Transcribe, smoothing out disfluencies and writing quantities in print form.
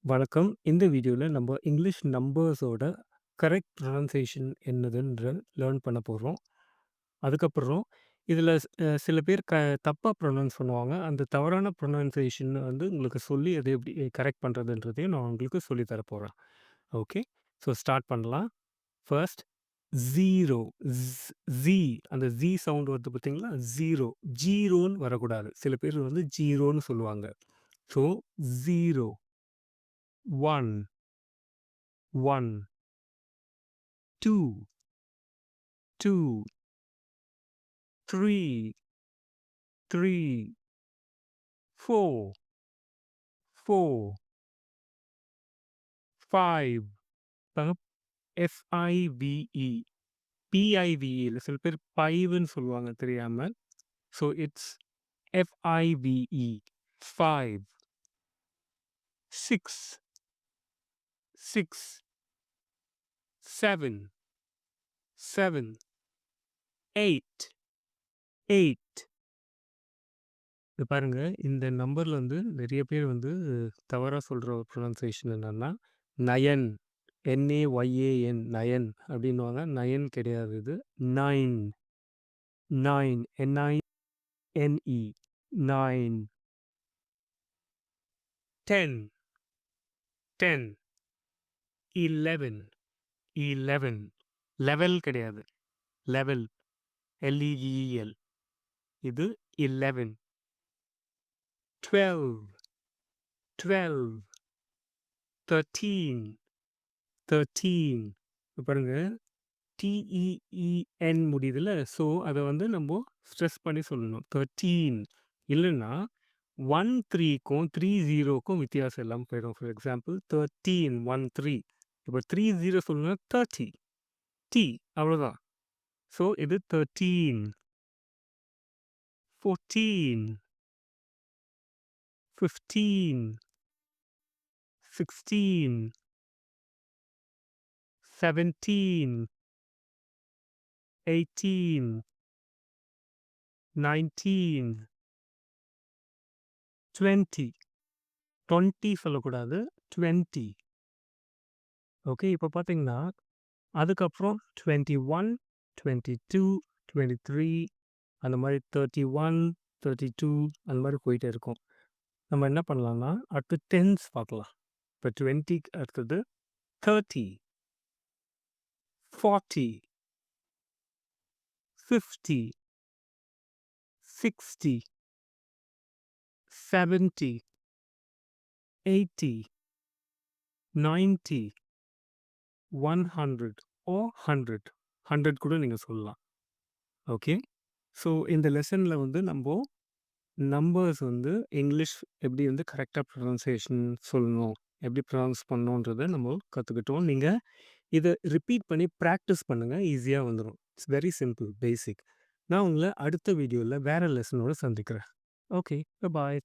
வணக்கம். இந்த வீடியோல நம்ம இங்கிலீஷ் நம்பர்ஸோட கரெக்ட் ப்ரொனன்சியேஷன் என்னதுன்ற லேர்ன் பண்ண போறோம். அதுக்கப்புறம் இதில சில பேர் தப்பா ப்ரொனவுன்ஸ் பண்ணுவாங்க. அந்த தவறான ப்ரொனன்சியேஷன் வந்து உங்களுக்கு சொல்லி அதை எப்படி கரெக்ட் பண்ணுறதுன்றதையும் நான் உங்களுக்கு சொல்லி தர போறேன். ஓகே. ஸோ ஸ்டார்ட் பண்ணலாம். ஃபர்ஸ்ட் 0 ஸி அந்த ஸி சவுண்ட் வருது பார்த்தீங்களா? 0 ஜீரோன்னு வரக்கூடாது. சில பேர் வந்து ஜீரோன்னு சொல்லுவாங்க. ஸோ 0 1 1 2 2 3 3 4 4 5 பாருங்க FIVE PIVE சில பேர் பைவுன்னு சொல்லுவாங்க தெரியாம. ஸோ இட்ஸ் FIVE 5 6 6 7 7 8 8 இது பாருங்க, இந்த நம்பர்ல வந்து நெறைய பேர் வந்து தவறா சொல்ற ஒரு ப்ரொனன்சியேஷன் என்னன்னா, நயன் NAYAN நயன் அப்படின்னுவாங்க. நயன் கிடையாது இது. 9 9 NINE 9 10 10 11 11 லெவல் கிடையாது. லெவல் LEVEL இது 11 12 12 13 13 இப்ப பாருங்க TEEN முடியுதுல்ல. ஸோ, அத வந்து நம்போ ஸ்ட்ரெஸ் பண்ணி சொல்லணும். 13 இல்லன்னா 13க்கும் 30க்கும் வித்தியாசம் இல்லாம போயிடும். ஃபார் எக்ஸாம்பிள் 13 13 இப்போ 30 சொல்லணும்னா 30 T அவ்வளோதான். ஸோ, இது 13 14 15 16 17 18 19 20 20 சொல்லக்கூடாது. 20 ஓகே. இப்போ பார்த்தீங்கன்னா, அதுக்கப்புறம் 21, 22, 23 அந்த மாரி 31, 32 அந்த மாரி போயிட்டே இருக்கும். நம்ம என்ன பண்ணலாம்னா, அடுத்து டென்ஸ் பார்க்கலாம். இப்போ 20க்கு அடுத்தது 30, 40, 50, 60, 70, 80, 90, 100 ஆர் 100 100 கூட நீங்க சொல்லலாம். ஓகே. ஸோ இந்த லெசன்ல வந்து நம்போ நம்பர்ஸ் வந்து இங்கிலீஷ் எப்படி வந்து கரெக்ட்டா ப்ரொனன்சியேஷன் சொல்லணும், எப்படி ப்ரொனவுன்ஸ் பண்ணணுன்றத நம்ம கத்துக்கிட்டோம். நீங்க இத ரிப்பீட் பண்ணி பிராக்டிஸ் பண்ணுங்க. ஈஸியா வந்துரும். இட்ஸ் வெரி சிம்பிள், பேசிக். நான் உங்கள அடுத்த வீடியோல வேற லெசனோட சந்திக்கிறேன். ஓகே. பாய்.